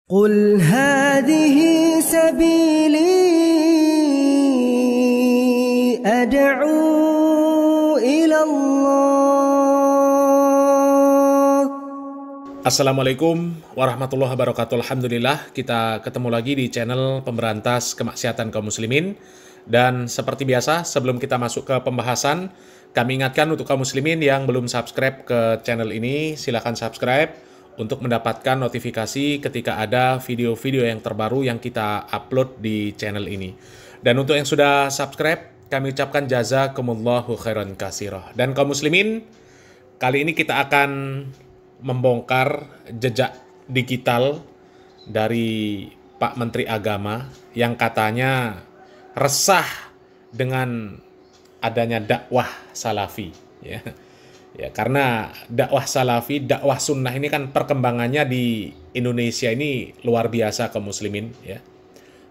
قل هذه سبيلي أدعو إلى الله. Assalamualaikum warahmatullahi wabarakatuh. Alhamdulillah kita ketemu lagi di channel Pemberantas Kemaksiatan Kaum Muslimin. Dan seperti biasa sebelum kita masuk ke pembahasan, kami ingatkan untuk kaum muslimin yang belum subscribe ke channel ini, silakan subscribe untuk mendapatkan notifikasi ketika ada video-video yang terbaru yang kita upload di channel ini. Dan untuk yang sudah subscribe, kami ucapkan jazakumullahu khairan katsirah. Dan kaum muslimin, kali ini kita akan membongkar jejak digital dari Pak Menteri Agama yang katanya resah dengan adanya dakwah salafi, ya. Ya, karena dakwah salafi, dakwah sunnah ini kan perkembangannya di Indonesia ini luar biasa kaum muslimin, ya.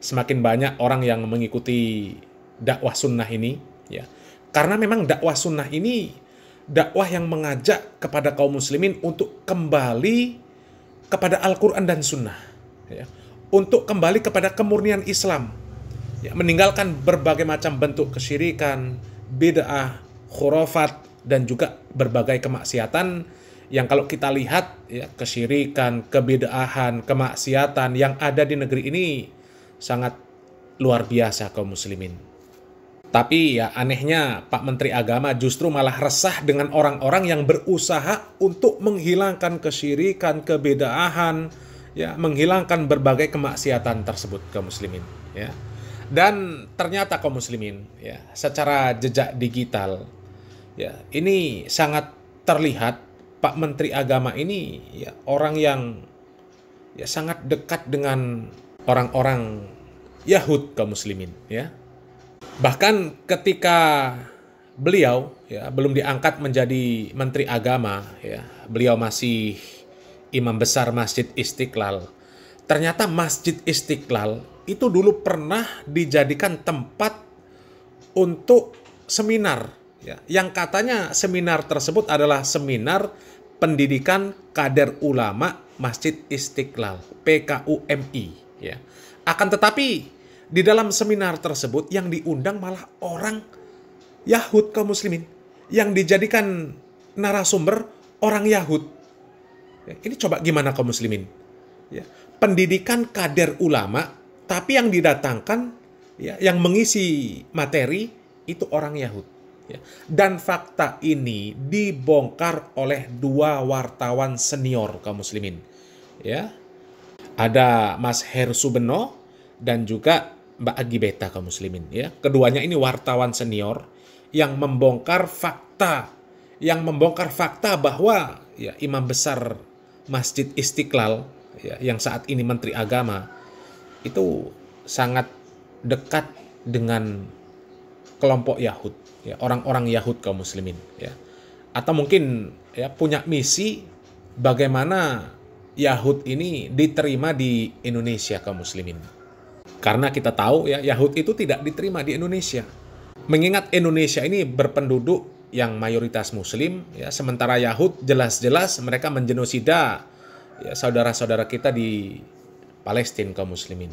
Semakin banyak orang yang mengikuti dakwah sunnah ini, ya. Karena memang dakwah sunnah ini dakwah yang mengajak kepada kaum muslimin untuk kembali kepada Al-Quran dan Sunnah, ya. Untuk kembali kepada kemurnian Islam, ya. Meninggalkan berbagai macam bentuk kesyirikan, bid'ah, khurafat, dan juga berbagai kemaksiatan yang kalau kita lihat, ya, kesyirikan, kebid'ahan, kemaksiatan yang ada di negeri ini sangat luar biasa kaum muslimin. Tapi ya anehnya Pak Menteri Agama justru malah resah dengan orang-orang yang berusaha untuk menghilangkan kesyirikan, kebid'ahan, ya, menghilangkan berbagai kemaksiatan tersebut kaum muslimin, ya. Dan ternyata kaum muslimin, ya, secara jejak digital, ya, ini sangat terlihat Pak Menteri Agama ini, ya, orang yang, ya, sangat dekat dengan orang-orang Yahud kaum muslimin, ya. Bahkan ketika beliau, ya, belum diangkat menjadi Menteri Agama, ya, beliau masih Imam Besar Masjid Istiqlal. Ternyata Masjid Istiqlal itu dulu pernah dijadikan tempat untuk seminar, ya, yang katanya seminar tersebut adalah seminar pendidikan kader ulama Masjid Istiqlal, PKUMI, ya. Akan tetapi di dalam seminar tersebut yang diundang malah orang Yahud kaum muslimin, yang dijadikan narasumber orang Yahud. Ya, ini coba gimana kaum muslimin? Ya, pendidikan kader ulama, tapi yang didatangkan, ya, yang mengisi materi itu orang Yahud. Ya. Dan fakta ini dibongkar oleh dua wartawan senior kaum muslimin. Ya. Ada Mas Heru Subeno dan juga Mbak Agi Beta kaum muslimin. Ya. Keduanya ini wartawan senior yang membongkar fakta, bahwa, ya, Imam Besar Masjid Istiqlal, ya, yang saat ini Menteri Agama, itu sangat dekat dengan kelompok Yahud, ya, orang-orang Yahud kaum muslimin, ya. Atau mungkin, ya, punya misi bagaimana Yahud ini diterima di Indonesia kaum muslimin. Karena kita tahu, ya, Yahud itu tidak diterima di Indonesia. Mengingat Indonesia ini berpenduduk yang mayoritas muslim, ya, sementara Yahud jelas-jelas mereka mengenosida, ya, saudara-saudara kita di Palestina kaum muslimin.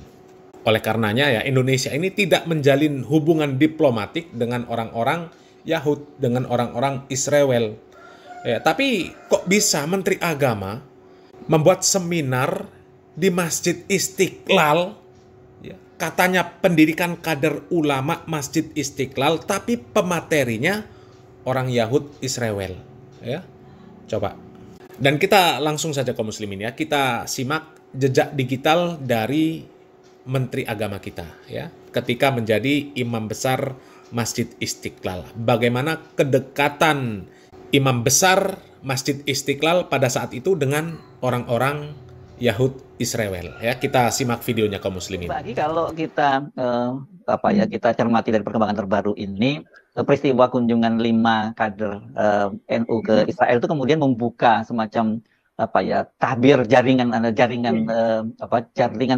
Oleh karenanya, ya, Indonesia ini tidak menjalin hubungan diplomatik dengan orang-orang Yahud, dengan orang-orang Israel. Ya, tapi kok bisa Menteri Agama membuat seminar di Masjid Istiqlal, ya, katanya pendidikan kader ulama Masjid Istiqlal, tapi pematerinya orang Yahud Israel, ya. Coba. Dan kita langsung saja kaum muslimin, ya, kita simak jejak digital dari Menteri Agama kita, ya, ketika menjadi Imam Besar Masjid Istiqlal. Bagaimana kedekatan Imam Besar Masjid Istiqlal pada saat itu dengan orang-orang Yahud Israel, ya. Kita simak videonya kaum muslimin. Lagi kalau kita kita cermati dari perkembangan terbaru ini, peristiwa kunjungan 5 kader NU ke Israel itu kemudian membuka semacam apa ya, tabir jaringan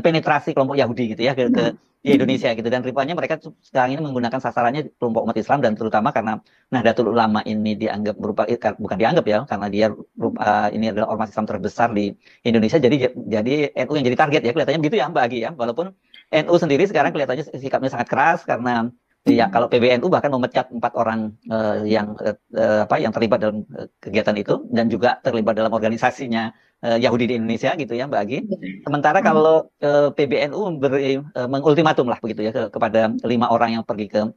penetrasi kelompok Yahudi gitu ya ke di Indonesia gitu, dan rupanya mereka sekarang ini menggunakan sasarannya kelompok umat Islam, dan terutama karena Nahdlatul Ulama ini dianggap bukan dianggap ya, karena dia ini adalah ormas Islam terbesar di Indonesia, jadi NU yang jadi target ya, kelihatannya begitu ya Mbak Agi ya, walaupun NU sendiri sekarang kelihatannya sikapnya sangat keras karena ya kalau PBNU bahkan memecat 4 orang yang terlibat dalam kegiatan itu dan juga terlibat dalam organisasinya Yahudi di Indonesia gitu ya Mbak Agi. Sementara kalau PBNU mengultimatum lah begitu ya kepada 5 orang yang pergi ke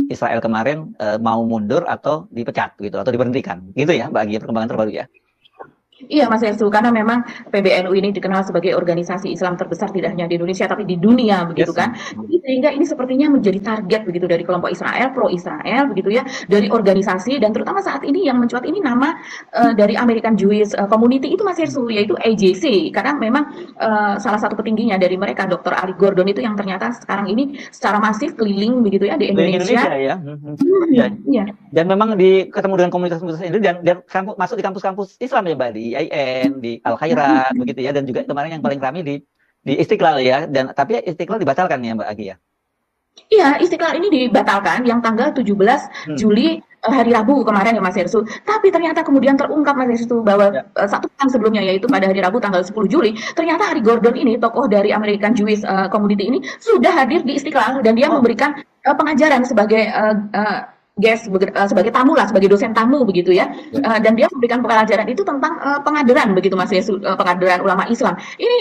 Israel kemarin, mau mundur atau dipecat gitu atau diberhentikan gitu ya Mbak Agi, perkembangan terbaru ya. Iya Mas Hestu, karena memang PBNU ini dikenal sebagai organisasi Islam terbesar tidak hanya di Indonesia tapi di dunia begitu kan. Sehingga ini sepertinya menjadi target begitu dari kelompok Israel, pro Israel begitu ya, dari organisasi, dan terutama saat ini yang mencuat ini nama dari American Jewish Community itu Mas Hestu, yaitu AJC, karena memang salah satu petingginya dari mereka Dr. Ali Gordon itu yang ternyata sekarang ini secara masif keliling begitu ya di Indonesia. Ya. Iya. Dan memang ketemu dengan komunitas-komunitas ini dan masuk di kampus-kampus Islam ya Mbak, di IAIN, di Al Khairat begitu ya, dan juga kemarin yang paling ramai di Istiqlal ya, dan tapi Istiqlal dibatalkan ya Mbak Agi ya. Iya, Istiqlal ini dibatalkan yang tanggal 17 Juli hari Rabu kemarin ya Mas Hestu. Tapi ternyata kemudian terungkap Mas Hestu bahwa satu pekan sebelumnya, yaitu pada hari Rabu tanggal 10 Juli, ternyata Ali Gordon ini, tokoh dari American Jewish Community ini, sudah hadir di Istiqlal dan dia memberikan pengajaran sebagai guest, sebagai tamu lah, sebagai dosen tamu begitu ya. Dan dia memberikan pelajaran itu tentang pengadilan begitu Mas Yesus, pengadilan ulama Islam. Ini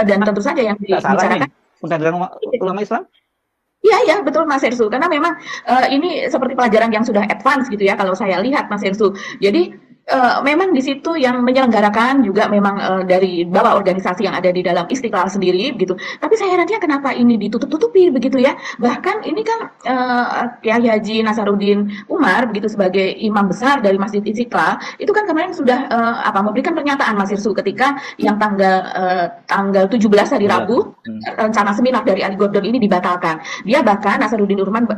dan tentu saja yang dibicarakan pengadilan ulama Islam. Iya, betul Mas Hestu. Karena memang ini seperti pelajaran yang sudah advance gitu ya kalau saya lihat Mas Hestu. Jadi memang di situ yang menyelenggarakan juga memang dari bawah organisasi yang ada di dalam Istiqlal sendiri begitu. Tapi saya herannya kenapa ini ditutup-tutupi begitu ya. Bahkan ini kan Kiai Haji Nasaruddin Umar begitu sebagai imam besar dari Masjid Istiqlal itu kan kemarin sudah memberikan pernyataan Mas Irsu ketika yang tanggal 17 hari Rabu rencana seminar dari Ali Gordon ini dibatalkan. Dia bahkan Nasaruddin Umar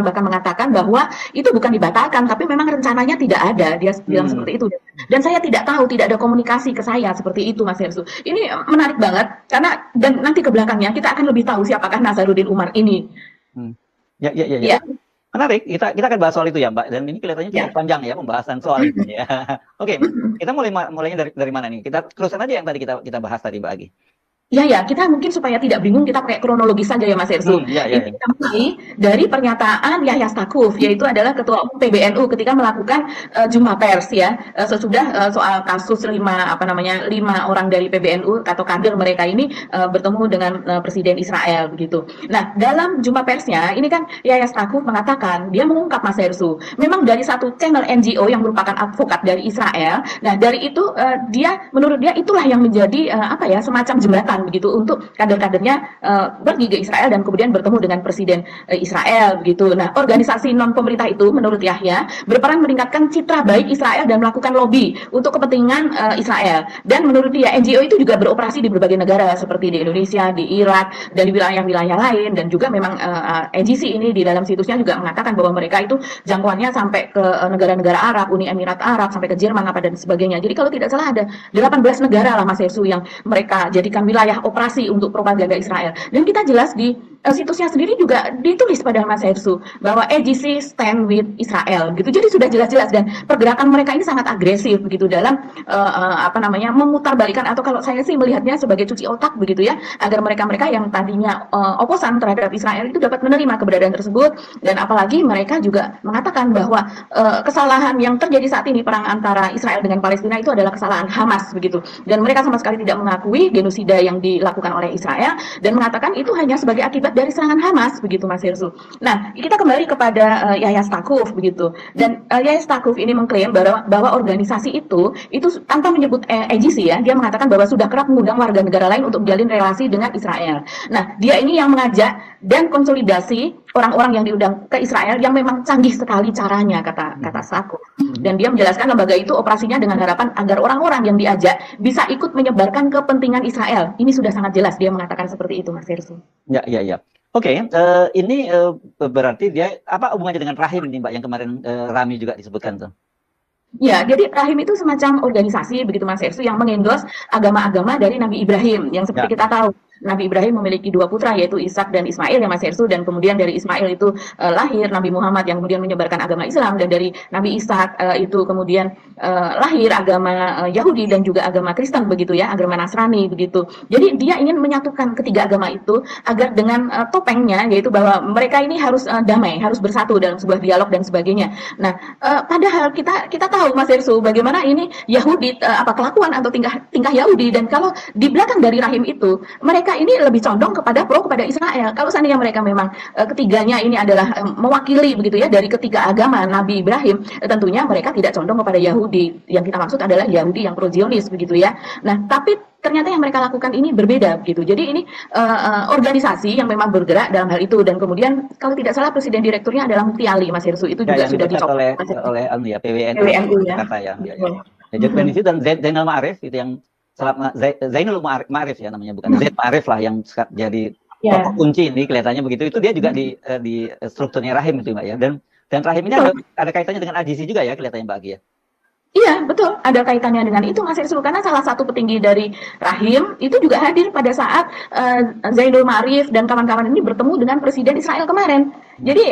bahkan mengatakan bahwa itu bukan dibatalkan tapi memang rencananya tidak ada, dia bilang seperti itu. Dan saya tidak tahu, tidak ada komunikasi ke saya seperti itu Mas Hersu. Ini menarik banget karena dan nanti ke belakangnya kita akan lebih tahu siapakah Nasaruddin Umar ini. Ya. Menarik, kita akan bahas soal itu ya Mbak, dan ini kelihatannya cukup panjang ya pembahasan soal ini ya. Oke, kita mulainya dari mana nih? Kita terusan aja yang tadi kita bahas tadi Mbak Agi. Ya, kita mungkin supaya tidak bingung kita pakai kronologis saja ya Mas Hersu. Kita mulai dari pernyataan Yahya Stakuf, yaitu adalah Ketua Umum PBNU ketika melakukan jumpa pers ya, sesudah soal kasus 5 orang dari PBNU atau kader mereka ini bertemu dengan Presiden Israel begitu. Nah, dalam jumpa persnya ini kan Yahya Stakuf mengatakan, dia mengungkap Mas Hersu, memang dari satu channel NGO yang merupakan advokat dari Israel. Nah, dari itu menurut dia itulah yang menjadi semacam jembatan begitu untuk kader-kadernya pergi ke Israel dan kemudian bertemu dengan Presiden Israel begitu. Nah, organisasi non pemerintah itu menurut Yahya berperan meningkatkan citra baik Israel dan melakukan lobby untuk kepentingan Israel. Dan menurut dia NGO itu juga beroperasi di berbagai negara seperti di Indonesia, di Irak dan di wilayah-wilayah lain, dan juga memang NGC ini di dalam situsnya juga mengatakan bahwa mereka itu jangkauannya sampai ke negara-negara Arab, Uni Emirat Arab, sampai ke Jerman dan sebagainya. Jadi kalau tidak salah ada 18 negara lah Mas Yesu yang mereka jadikan wilayah operasi untuk propaganda Israel. Dan kita jelas di situsnya sendiri juga ditulis pada Mas Hersu bahwa AGC stand with Israel gitu. Jadi sudah jelas-jelas, dan pergerakan mereka ini sangat agresif begitu dalam memutarbalikan, atau kalau saya sih melihatnya sebagai cuci otak begitu ya, agar mereka-mereka yang tadinya oposan terhadap Israel itu dapat menerima keberadaan tersebut. Dan apalagi mereka juga mengatakan bahwa kesalahan yang terjadi saat ini, perang antara Israel dengan Palestina, itu adalah kesalahan Hamas begitu. Dan mereka sama sekali tidak mengakui genosida yang dilakukan oleh Israel dan mengatakan itu hanya sebagai akibat dari serangan Hamas begitu Mas Hersu. Nah, kita kembali kepada Yahya Stakuf begitu. Dan Yahya Stakuf ini mengklaim bahwa organisasi itu tanpa menyebut AGC ya, dia mengatakan bahwa sudah kerap mengundang warga negara lain untuk menjalin relasi dengan Israel. Nah, dia ini yang mengajak dan konsolidasi orang-orang yang diundang ke Israel yang memang canggih sekali caranya, kata Stakuf. Dan dia menjelaskan lembaga itu operasinya dengan harapan agar orang-orang yang diajak bisa ikut menyebarkan kepentingan Israel. Ini sudah sangat jelas dia mengatakan seperti itu Mas Hersu. Ya. Oke, ini berarti dia apa hubungannya dengan rahim ini Mbak yang kemarin Rami juga disebutkan tuh? Ya, jadi rahim itu semacam organisasi begitu Mas Ersu yang mengendorse agama-agama dari Nabi Ibrahim yang seperti kita tahu. Nabi Ibrahim memiliki dua putra yaitu Ishak dan Ismail ya Mas Ersu, dan kemudian dari Ismail itu lahir Nabi Muhammad yang kemudian menyebarkan agama Islam, dan dari Nabi Ishak itu kemudian lahir agama Yahudi dan juga agama Kristen begitu ya, agama Nasrani begitu. Jadi dia ingin menyatukan ketiga agama itu agar dengan topengnya yaitu bahwa mereka ini harus damai, harus bersatu dalam sebuah dialog dan sebagainya. Nah, padahal kita tahu Mas Ersu bagaimana ini Yahudi apa kelakuan atau tingkah Yahudi, dan kalau di belakang dari rahim itu mereka ini lebih condong kepada Israel. Kalau seandainya mereka memang ketiganya ini adalah mewakili begitu ya dari ketiga agama Nabi Ibrahim, tentunya mereka tidak condong kepada Yahudi. Yang kita maksud adalah Yahudi yang pro-Zionis begitu ya. Nah, tapi ternyata yang mereka lakukan ini berbeda begitu. Jadi ini organisasi yang memang bergerak dalam hal itu, dan kemudian kalau tidak salah presiden direkturnya adalah Mufti Ali Mas Hersu, itu juga sudah dicopot oleh PWNU ya. Jadi dan Zainal Ma'arif itu yang Zainul Ma'arif ya namanya, bukan Zaid Ma'arif lah yang jadi tokoh kunci ini kelihatannya begitu. Itu dia juga di strukturnya rahim itu Mbak ya. Dan rahim ini ada kaitannya dengan AJC juga ya kelihatannya Mbak Agi ya. Iya, betul. Ada kaitannya dengan itu, Mas Hersul. Karena salah satu petinggi dari Rahim itu juga hadir pada saat Zainul Ma'arif dan kawan-kawan ini bertemu dengan Presiden Israel kemarin. Jadi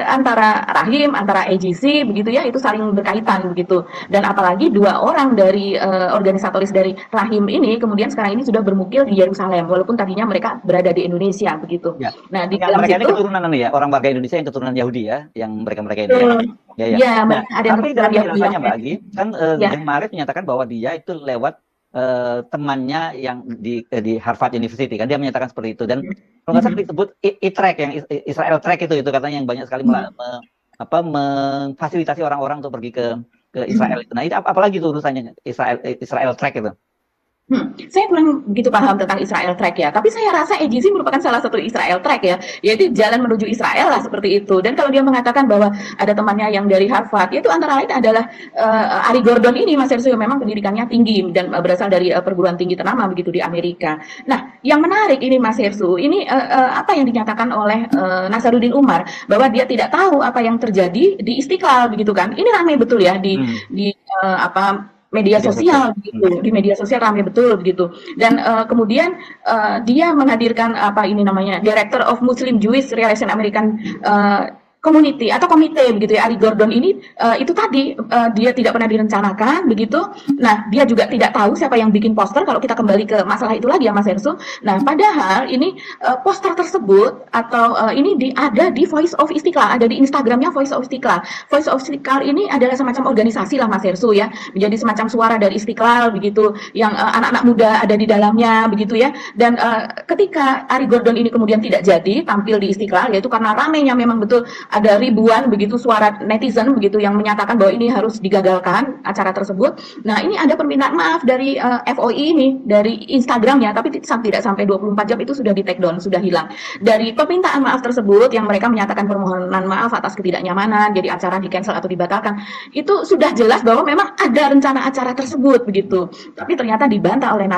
antara Rahim, antara AJC begitu ya, itu saling berkaitan begitu. Dan apalagi dua orang dari organisatoris dari Rahim ini kemudian sekarang ini sudah bermukil di Yerusalem, walaupun tadinya mereka berada di Indonesia begitu. Ya. Nah, di dalam mereka situ, ini keturunan ya, orang warga Indonesia yang keturunan Yahudi ya, yang mereka ini ya. Ya, nah, ada tapi dalam penjelasannya Mbak Agi, kan Zain Ma'arif menyatakan bahwa dia itu lewat temannya yang di Harvard University, kan dia menyatakan seperti itu. Dan kalau nggak salah disebut e-track yang Israel Track itu katanya yang banyak sekali memfasilitasi orang-orang untuk pergi ke Israel itu. Nah, itu apalagi itu urusannya Israel Track itu? Saya kurang begitu paham tentang Israel Track ya, tapi saya rasa AJC merupakan salah satu Israel Track ya, yaitu jalan menuju Israel lah seperti itu. Dan kalau dia mengatakan bahwa ada temannya yang dari Harvard, itu antara lain adalah Ari Gordon ini, Mas Hersu, yang memang pendidikannya tinggi dan berasal dari perguruan tinggi ternama begitu di Amerika. Nah, yang menarik ini Mas Hersu, ini apa yang dinyatakan oleh Nasaruddin Umar, bahwa dia tidak tahu apa yang terjadi di Istiqlal begitu kan. Ini ramai betul ya di media sosial begitu, di media sosial ramai betul begitu. Dan kemudian dia menghadirkan Director of Muslim Jewish Relations American Community atau komite begitu ya, Ari Gordon ini itu tadi dia tidak pernah direncanakan begitu. Nah, dia juga tidak tahu siapa yang bikin poster. Kalau kita kembali ke masalah itu lagi ya Mas Hersu. Nah, padahal ini poster tersebut atau ini ada di Voice of Istiqlal, ada di Instagramnya Voice of Istiqlal. Voice of Istiqlal ini adalah semacam organisasi lah Mas Hersu ya, menjadi semacam suara dari Istiqlal begitu, yang anak-anak muda ada di dalamnya begitu ya. Dan ketika Ari Gordon ini kemudian tidak jadi tampil di Istiqlal, yaitu karena ramainya memang betul ada ribuan begitu suara netizen begitu yang menyatakan bahwa ini harus digagalkan acara tersebut. Nah, ini ada permintaan maaf dari FOI ini, dari Instagramnya, tapi tidak sampai 24 jam itu sudah di take down, sudah hilang. Dari permintaan maaf tersebut yang mereka menyatakan permohonan maaf atas ketidaknyamanan, jadi acara di cancel atau dibatalkan, itu sudah jelas bahwa memang ada rencana acara tersebut begitu. Tapi ternyata dibantah oleh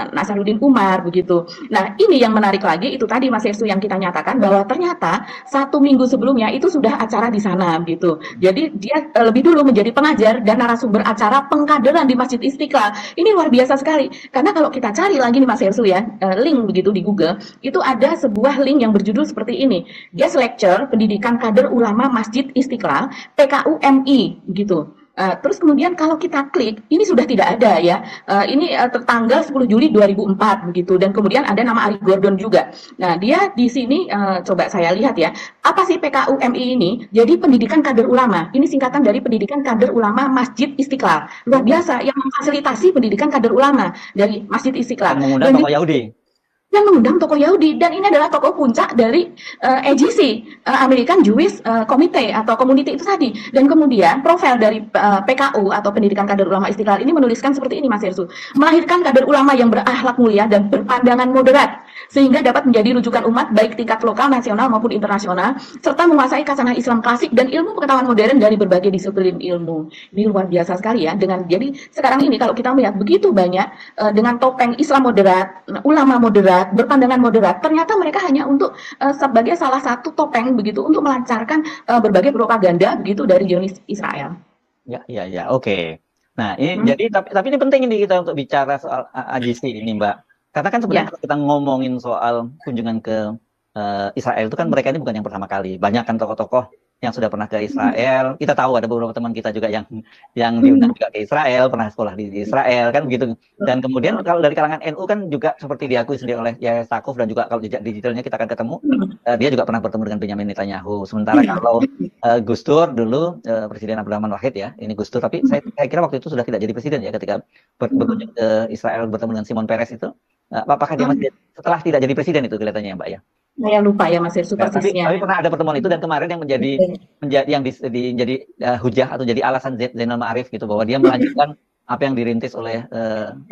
Nasaruddin Umar begitu. Nah, ini yang menarik lagi, itu tadi Mas Hersu yang kita nyatakan bahwa ternyata 1 minggu sebelumnya itu sudah acara di sana gitu. Jadi dia lebih dulu menjadi pengajar dan narasumber acara pengkaderan di Masjid Istiqlal. Ini luar biasa sekali. Karena kalau kita cari lagi nih Mas Hersu ya, link begitu di Google, itu ada sebuah link yang berjudul seperti ini. Guest Lecture Pendidikan Kader Ulama Masjid Istiqlal PKUMI gitu. Terus kemudian kalau kita klik, ini sudah tidak ada ya. Ini tertanggal 10 Juli 2004 begitu, dan kemudian ada nama Ari Gordon juga. Nah, dia di sini coba saya lihat ya. Apa sih PKUMI ini? Jadi Pendidikan Kader Ulama. Ini singkatan dari Pendidikan Kader Ulama Masjid Istiqlal. Luar biasa, yang memfasilitasi pendidikan kader ulama dari Masjid Istiqlal. Yang mengundang tokoh Yahudi. Yang mengundang tokoh Yahudi, dan ini adalah tokoh puncak dari AJC, American Jewish Committee atau community itu tadi. Dan kemudian profil dari PKU atau Pendidikan Kader Ulama Istiqlal ini menuliskan seperti ini Mas Hersu, melahirkan kader ulama yang berakhlak mulia dan berpandangan moderat sehingga dapat menjadi rujukan umat baik tingkat lokal, nasional maupun internasional, serta menguasai kasanah Islam klasik dan ilmu pengetahuan modern dari berbagai disiplin ilmu. Ini luar biasa sekali ya. Jadi sekarang ini kalau kita melihat begitu banyak dengan topeng Islam moderat, ulama moderat, berpandangan moderat, ternyata mereka hanya untuk sebagai salah satu topeng begitu untuk melancarkan berbagai propaganda begitu dari Zionis Israel. Ya, oke. Nah, ini jadi tapi ini penting ini kita untuk bicara soal AJC ini, Mbak. Karena kan sebenarnya kalau kita ngomongin soal kunjungan ke Israel itu kan mereka ini bukan yang pertama kali. Banyak kan tokoh-tokoh yang sudah pernah ke Israel. Kita tahu ada beberapa teman kita juga yang diundang juga ke Israel, pernah sekolah di Israel kan begitu. Dan kemudian kalau dari kalangan NU kan juga seperti diakui sendiri oleh Yahya Stakuf, dan juga kalau jejak digitalnya kita akan ketemu, dia juga pernah bertemu dengan Benyamin Netanyahu. Sementara kalau Gus Dur dulu Presiden Abdurrahman Wahid ya, ini Gus Dur, tapi saya kira waktu itu sudah tidak jadi presiden ya ketika berkunjung ke Israel bertemu dengan Simon Peres itu. Apakah dia masih setelah tidak jadi presiden itu kelihatannya ya, Mbak ya? Saya lupa ya Mas Irsu persisnya. Tapi pernah ada pertemuan itu, dan kemarin yang menjadi hujah atau jadi alasan Zainal Ma'arif gitu, bahwa dia melanjutkan apa yang dirintis oleh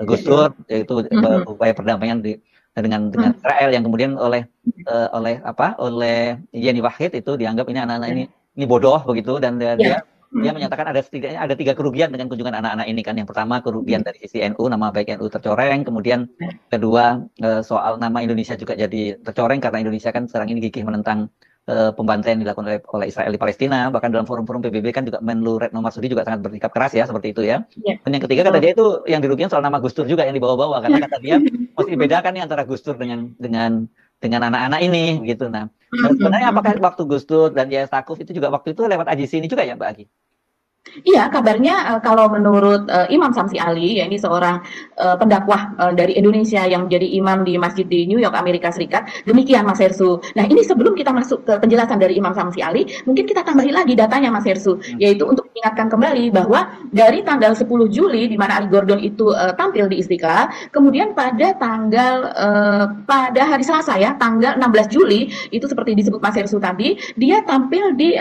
Gus Dur, yaitu upaya perdamaian dengan Israel, yang kemudian oleh Yeni Wahid itu dianggap ini anak-anak ini bodoh begitu, dan dia menyatakan setidaknya ada 3 kerugian dengan kunjungan anak-anak ini kan. Yang pertama, kerugian dari sisi NU, nama baik NU tercoreng. Kemudian kedua, soal nama Indonesia juga jadi tercoreng karena Indonesia kan sekarang ini gigih menentang pembantaian dilakukan oleh Israel di Palestina. Bahkan dalam forum-forum PBB kan juga Menlu Retno Marsudi juga sangat bersikap keras ya, seperti itu ya. Dan yang ketiga, kata dia itu yang dirugikan soal nama Gus Dur juga yang dibawa-bawa, karena kata dia mesti dibedakan nih antara Gus Dur dengan anak-anak ini gitu. Nah, sebenarnya apakah waktu Gus Dur dan Yahya Stakuf itu juga waktu itu lewat AJC ini juga ya, Mbak Agi? Iya, kabarnya kalau menurut Imam Samsi Ali, ya ini seorang pendakwah dari Indonesia yang menjadi imam di masjid di New York, Amerika Serikat, demikian Mas Hersu. Nah, ini sebelum kita masuk ke penjelasan dari Imam Samsi Ali, mungkin kita tambahin lagi datanya Mas Hersu, yaitu untuk mengingatkan kembali bahwa dari tanggal 10 Juli di mana Ali Gordon itu tampil di Istiqlal, kemudian pada pada hari Selasa ya, tanggal 16 Juli itu seperti disebut Mas Hersu tadi, dia tampil di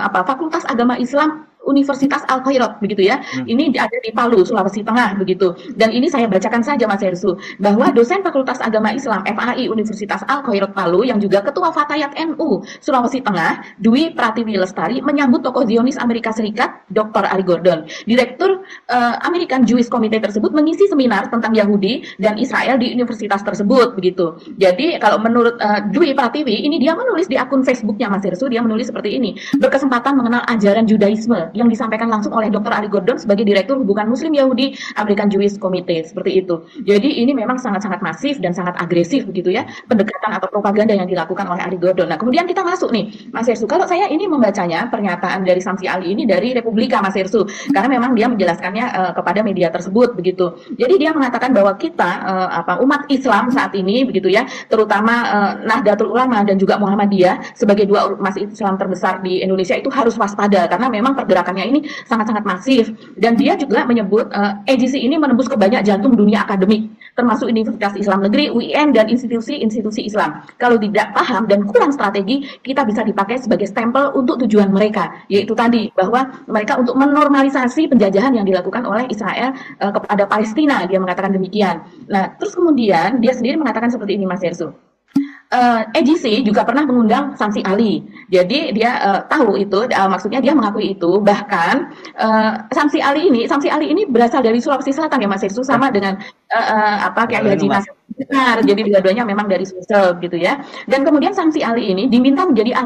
Fakultas Agama Islam Universitas Al-Khairat begitu ya. Ini ada di Palu, Sulawesi Tengah begitu. Dan ini saya bacakan saja Mas Hersu, bahwa dosen Fakultas Agama Islam FAI Universitas Al-Khairat Palu yang juga Ketua Fatayat NU Sulawesi Tengah, Dwi Pratiwi Lestari, menyambut tokoh Zionis Amerika Serikat Dr. Ali Gordon. Direktur American Jewish Committee tersebut mengisi seminar tentang Yahudi dan Israel di universitas tersebut begitu. Jadi kalau menurut Dwi Pratiwi, ini dia menulis di akun Facebooknya Mas Hersu, dia menulis seperti ini: berkesempatan mengenal ajaran Judaisme yang disampaikan langsung oleh Dr. Ali Gordon sebagai Direktur Hubungan Muslim Yahudi American Jewish Committee, seperti itu. Jadi ini memang sangat-sangat masif dan sangat agresif begitu ya, pendekatan atau propaganda yang dilakukan oleh Ali Gordon. Nah, kemudian kita masuk nih Mas Hersu, kalau saya ini membacanya pernyataan dari Samsi Ali ini dari Republika Mas Hersu, karena memang dia menjelaskannya kepada media tersebut begitu. Jadi dia mengatakan bahwa kita umat Islam saat ini begitu ya, terutama Nahdlatul Ulama dan juga Muhammadiyah sebagai 2 ormas Islam terbesar di Indonesia itu harus waspada, karena memang pergerakannya ini sangat-sangat masif. Dan dia juga menyebut AJC ini menembus ke banyak jantung dunia akademik, termasuk Universitas Islam Negeri, UIN, dan institusi-institusi Islam. Kalau tidak paham dan kurang strategi, kita bisa dipakai sebagai stempel untuk tujuan mereka, yaitu tadi bahwa mereka untuk menormalisasi penjajahan yang dilakukan oleh Israel kepada Palestina. Dia mengatakan demikian. Nah, terus kemudian dia sendiri mengatakan seperti ini Mas Hersu. AJC juga pernah mengundang Samsi Ali. Jadi dia tahu itu, maksudnya dia mengakui itu. Bahkan Samsi Ali ini berasal dari Sulawesi Selatan ya Mas Hersu, sama dengan Kiai Haji Nasir. Benar, jadi dua-duanya memang dari Sulsel gitu ya. Dan kemudian Samsi Ali ini diminta menjadi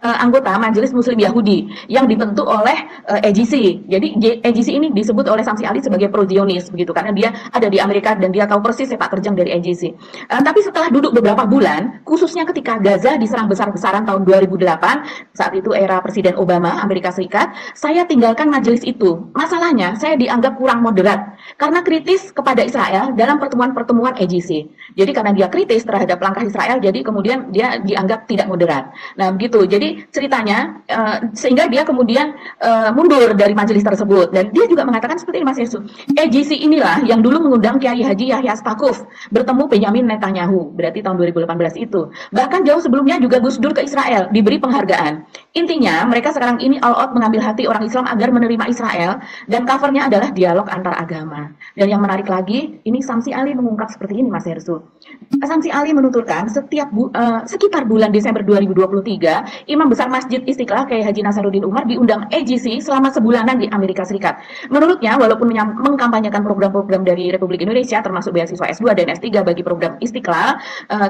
anggota Majelis Muslim Yahudi yang dibentuk oleh AJC. Jadi AJC ini disebut oleh Samsi Ali sebagai pro-Zionis begitu, karena dia ada di Amerika dan dia tahu persis sepak terjang dari AJC. Tapi setelah duduk beberapa bulan, khususnya ketika Gaza diserang besar-besaran tahun 2008, saat itu era Presiden Obama Amerika Serikat, saya tinggalkan majelis itu. Masalahnya saya dianggap kurang moderat karena kritis kepada Israel dalam pertemuan-pertemuan AJC. Jadi karena dia kritis terhadap langkah Israel, jadi kemudian dia dianggap tidak moderat. Nah begitu, jadi ceritanya sehingga dia kemudian mundur dari majelis tersebut. Dan dia juga mengatakan seperti ini Mas Yesus, AJC inilah yang dulu mengundang Kiai Haji Yahya Stakuf bertemu Benyamin Netanyahu, berarti tahun 2018 itu. Bahkan jauh sebelumnya juga Gus Dur ke Israel, diberi penghargaan. Intinya mereka sekarang ini all out mengambil hati orang Islam agar menerima Israel, dan covernya adalah dialog antar agama. agama. Dan yang menarik lagi, ini Samsi Ali mengungkap seperti ini, Mas Hersу. Samsi Ali menuturkan sekitar bulan Desember 2023, Imam Besar Masjid Istiqlal Kiai Haji Nasaruddin Umar diundang AGC selama sebulanan di Amerika Serikat. Menurutnya, walaupun mengkampanyekan program-program dari Republik Indonesia, termasuk beasiswa S2 dan S3 bagi program Istiqlal,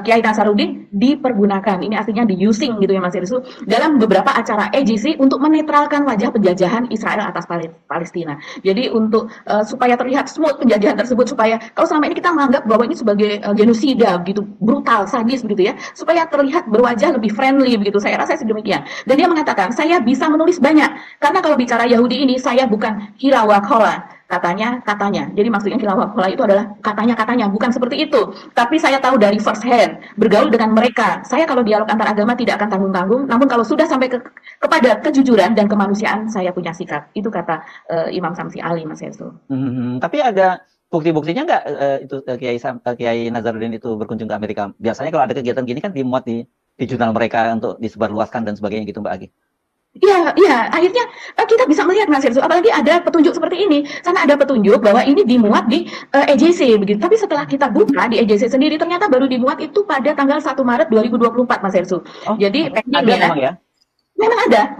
Kiai Nasaruddin dipergunakan. Ini artinya di-using gitu ya Mas Herssu, dalam beberapa acara AGC untuk menetralkan wajah penjajahan Israel atas Palestina. Jadi untuk supaya terlihat smooth penjajahan tersebut, supaya kalau selama ini kita menganggap bahwa ini sebagai genosida gitu, brutal, sadis begitu ya, supaya terlihat berwajah lebih friendly begitu. Saya rasa sedemikian. Dan dia mengatakan, saya bisa menulis banyak karena kalau bicara Yahudi ini saya bukan hirawakola. Katanya. Jadi maksudnya hilawakola itu adalah katanya, bukan seperti itu. Tapi saya tahu dari first hand, bergaul dengan mereka. Saya kalau dialog antar agama tidak akan tanggung-tanggung, namun kalau sudah sampai kepada kejujuran dan kemanusiaan, saya punya sikap. Itu kata Imam Samsi Ali, Mas Herssu. Tapi ada bukti-buktinya nggak itu Kiai Nasaruddin itu berkunjung ke Amerika? Biasanya kalau ada kegiatan gini kan dimuat di jurnal mereka untuk disebarluaskan dan sebagainya gitu, Mbak Agi. Iya, akhirnya kita bisa melihat Mas Herssu, apalagi ada petunjuk seperti ini. Sana ada petunjuk bahwa ini dimuat di EJC begitu. Tapi setelah kita buka di EJC sendiri, ternyata baru dimuat itu pada tanggal 1 Maret 2024, Mas Herssu. Jadi memang ya?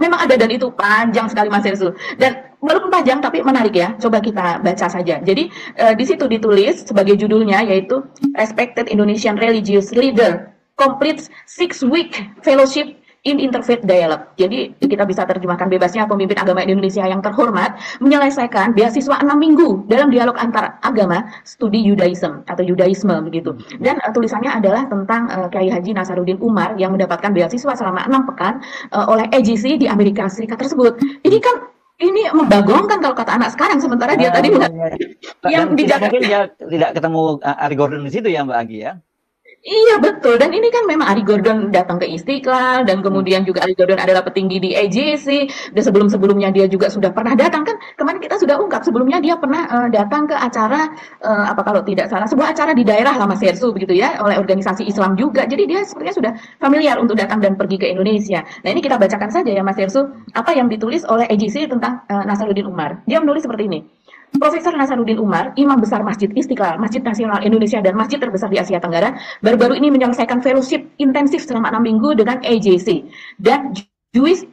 Memang ada dan itu panjang sekali Mas Herssu. Dan walaupun panjang tapi menarik ya. Coba kita baca saja. Jadi di situ ditulis sebagai judulnya yaitu Respected Indonesian Religious Leader Completes 6-week Fellowship in Interfaith Dialogue. Jadi kita bisa terjemahkan bebasnya, pemimpin agama Indonesia yang terhormat menyelesaikan beasiswa 6 minggu dalam dialog antar agama studi Judaism atau Judaisme begitu. Dan tulisannya adalah tentang Kiai Haji Nasaruddin Umar yang mendapatkan beasiswa selama 6 pekan oleh AGC di Amerika Serikat tersebut. Ini membagongkan kalau kata anak sekarang, sementara dia tadi yang dijaga. Mungkin dia tidak ketemu Ari Gordon di situ ya Mbak Agi ya? Iya betul, dan ini kan memang Ari Gordon datang ke Istiqlal, dan kemudian juga Ari Gordon adalah petinggi di AGC, dan sebelumnya dia juga sudah pernah datang, kan kemarin kita sudah ungkap, sebelumnya dia pernah datang ke acara, apa kalau tidak salah, sebuah acara di daerah lah Mas Herssu begitu ya, oleh organisasi Islam juga, jadi dia sepertinya sudah familiar untuk datang dan pergi ke Indonesia. Nah ini kita bacakan saja ya Mas Herssu, apa yang ditulis oleh AGC tentang Nasaruddin Umar. Dia menulis seperti ini. Profesor Nasaruddin Umar, Imam Besar Masjid Istiqlal, Masjid Nasional Indonesia dan masjid terbesar di Asia Tenggara, baru-baru ini menyelesaikan fellowship intensif selama 6 minggu dengan AJC dan Jewish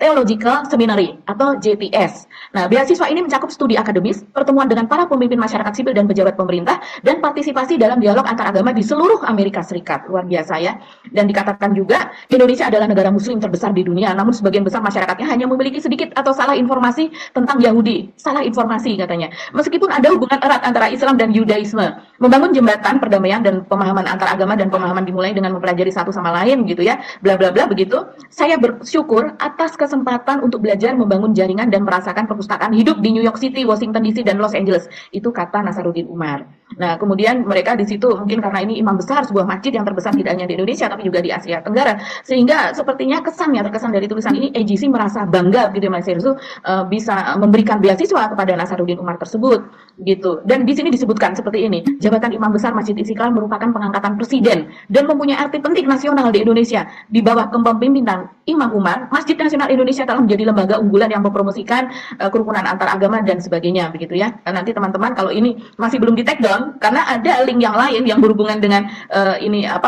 Theological Seminary atau JTS. Nah, beasiswa ini mencakup studi akademis, pertemuan dengan para pemimpin masyarakat sipil dan pejabat pemerintah, dan partisipasi dalam dialog antar agama di seluruh Amerika Serikat. Luar biasa ya. Dan dikatakan juga, Indonesia adalah negara muslim terbesar di dunia, namun sebagian besar masyarakatnya hanya memiliki sedikit atau salah informasi tentang Yahudi. Salah informasi katanya. Meskipun ada hubungan erat antara Islam dan Judaisme, membangun jembatan perdamaian dan pemahaman antar agama dan pemahaman dimulai dengan mempelajari satu sama lain gitu ya, bla bla bla begitu. Saya bersyukur atas kesempatan untuk belajar membangun jaringan dan merasakan perpustakaan hidup di New York City, Washington DC, dan Los Angeles. Itu kata Nasaruddin Umar. Nah, kemudian mereka di situ mungkin karena ini imam besar sebuah masjid yang terbesar tidak hanya di Indonesia tapi juga di Asia Tenggara, sehingga sepertinya terkesan dari tulisan ini AGC merasa bangga gitu Mas Herssu bisa memberikan beasiswa kepada Nasaruddin Umar tersebut gitu. Dan di sini disebutkan seperti ini, jabatan imam besar Masjid Istiqlal merupakan pengangkatan presiden dan mempunyai arti penting nasional di Indonesia. Di bawah kepemimpinan Imam Umar, Masjid Nasional Indonesia telah menjadi lembaga unggulan yang mempromosikan kerukunan antar agama dan sebagainya begitu ya. Dan nanti teman-teman kalau ini masih belum di take down karena ada link yang lain yang berhubungan dengan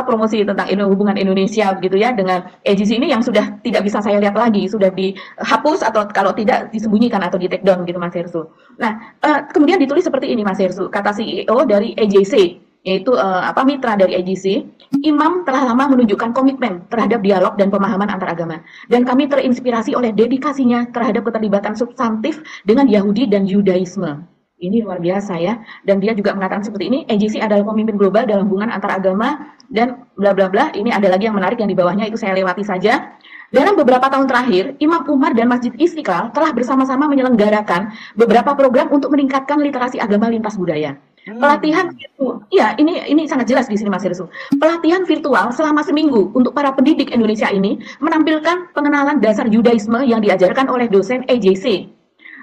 promosi tentang hubungan Indonesia begitu ya dengan AGC ini yang sudah tidak bisa saya lihat lagi, sudah dihapus atau kalau tidak disembunyikan atau di take down gitu Mas Herssu. Nah, kemudian ditulis seperti ini Mas Herssu, kata CEO dari AGC, yaitu mitra dari AGC, Imam telah lama menunjukkan komitmen terhadap dialog dan pemahaman antar agama, dan kami terinspirasi oleh dedikasinya terhadap keterlibatan substantif dengan Yahudi dan Judaisme. Ini luar biasa ya. Dan dia juga mengatakan seperti ini, AGC adalah pemimpin global dalam hubungan antar agama dan bla bla bla. Ini ada lagi yang menarik yang di bawahnya, itu saya lewati saja. Dalam beberapa tahun terakhir, Imam Umar dan Masjid Istiqlal telah bersama-sama menyelenggarakan beberapa program untuk meningkatkan literasi agama lintas budaya. Pelatihan virtual, ya ini sangat jelas di sini Mas Herssu. Pelatihan virtual selama seminggu untuk para pendidik Indonesia ini menampilkan pengenalan dasar Judaisme yang diajarkan oleh dosen AJC,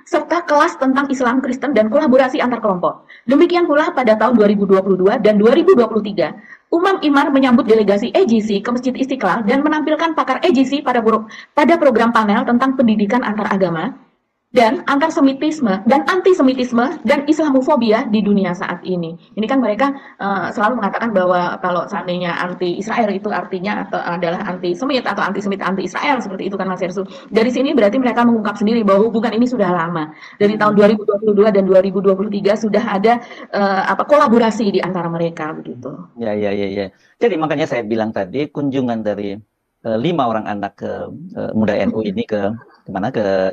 serta kelas tentang Islam, Kristen, dan kolaborasi antar kelompok. Demikian pula pada tahun 2022 dan 2023, Imam menyambut delegasi AGC ke Masjid Istiqlal dan menampilkan pakar AGC pada program panel tentang pendidikan antar agama dan antarsemitisme dan antisemitisme dan Islamofobia di dunia saat ini. Ini kan mereka selalu mengatakan bahwa kalau seandainya anti Israel itu artinya adalah antisemit atau antisemit anti Israel, seperti itu kan Mas Hersu. Dari sini berarti mereka mengungkap sendiri bahwa hubungan ini sudah lama. Dari tahun 2022 dan 2023 sudah ada kolaborasi di antara mereka begitu. Ya. Jadi makanya saya bilang tadi kunjungan dari 5 orang anak muda NU ini ke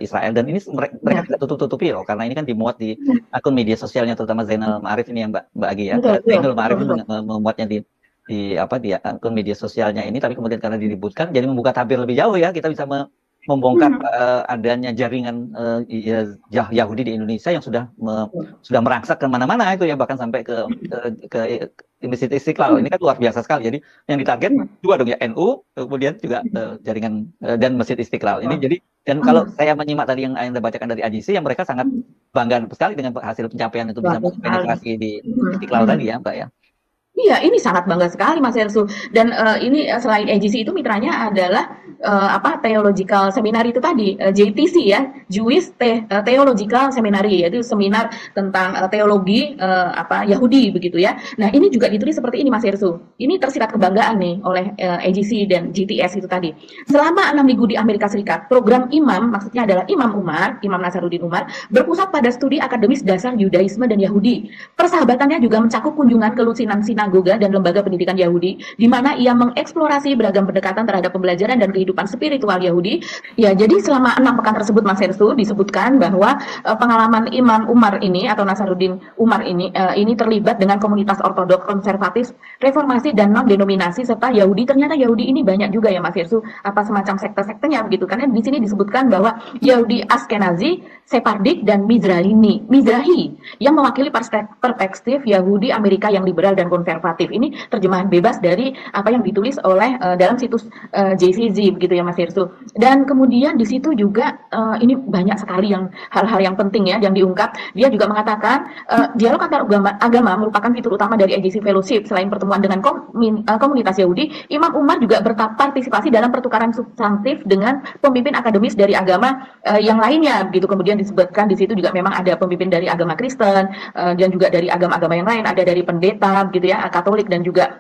Israel, dan ini mereka tidak tutup-tutupi loh, karena ini kan dimuat di akun media sosialnya, terutama Zainal Ma'arif ini ya Mbak Agi ya. Zainal Ma'arif memuatnya di akun media sosialnya ini, tapi kemudian karena diributkan jadi membuka tabir lebih jauh ya, kita bisa membongkar adanya jaringan Yahudi di Indonesia yang sudah merangsak ke mana-mana itu ya, bahkan sampai ke Masjid Istiqlal. Ini kan luar biasa sekali. Jadi yang ditarget dua dong ya, NU, kemudian juga jaringan dan Masjid Istiqlal. Ini jadi, dan kalau saya menyimak tadi yang Anda bacakan dari AJC, yang mereka sangat bangga sekali dengan hasil pencapaian itu, bisa penetrasi di Istiqlal tadi ya Mbak ya. Iya, ini sangat bangga sekali Mas Hersu. Dan ini selain AGC itu mitranya adalah Theological Seminary itu tadi, JTC ya, Jewish Theological Seminary, yaitu seminar tentang teologi Yahudi begitu ya. Nah, ini juga ditulis seperti ini Mas Hersu. Ini tersirat kebanggaan nih oleh AGC dan GTS itu tadi. Selama 6 minggu di Amerika Serikat, program imam, maksudnya adalah Imam Nasaruddin Umar, berpusat pada studi akademis dasar Yudaisme dan Yahudi. Persahabatannya juga mencakup kunjungan ke lusinan sinagoga dan lembaga pendidikan Yahudi, di mana ia mengeksplorasi beragam pendekatan terhadap pembelajaran dan kehidupan spiritual Yahudi. Ya, jadi selama 6 pekan tersebut Mas Hersu disebutkan bahwa pengalaman Imam Umar ini atau Nasaruddin Umar ini terlibat dengan komunitas ortodoks, konservatif, reformasi dan non-denominasi serta Yahudi. Ternyata Yahudi ini banyak juga ya Mas Hersu, semacam sekte-sektenya begitu. Karena di sini disebutkan bahwa Yahudi Ashkenazi, Sephardic dan Mizrahi yang mewakili perspektif Yahudi Amerika yang liberal dan konservatif. Ini terjemahan bebas dari apa yang ditulis oleh dalam situs JCZ begitu ya Mas Hirsu. Dan kemudian di situ juga ini banyak sekali hal-hal yang penting ya yang diungkap. Dia juga mengatakan dialog antar agama merupakan fitur utama dari AJC Fellowship. Selain pertemuan dengan komunitas Yahudi, Imam Umar juga berpartisipasi dalam pertukaran substantif dengan pemimpin akademis dari agama yang lainnya begitu. Kemudian disebutkan di situ juga memang ada pemimpin dari agama Kristen dan juga dari agama-agama yang lain, ada dari pendeta begitu ya, Katolik dan juga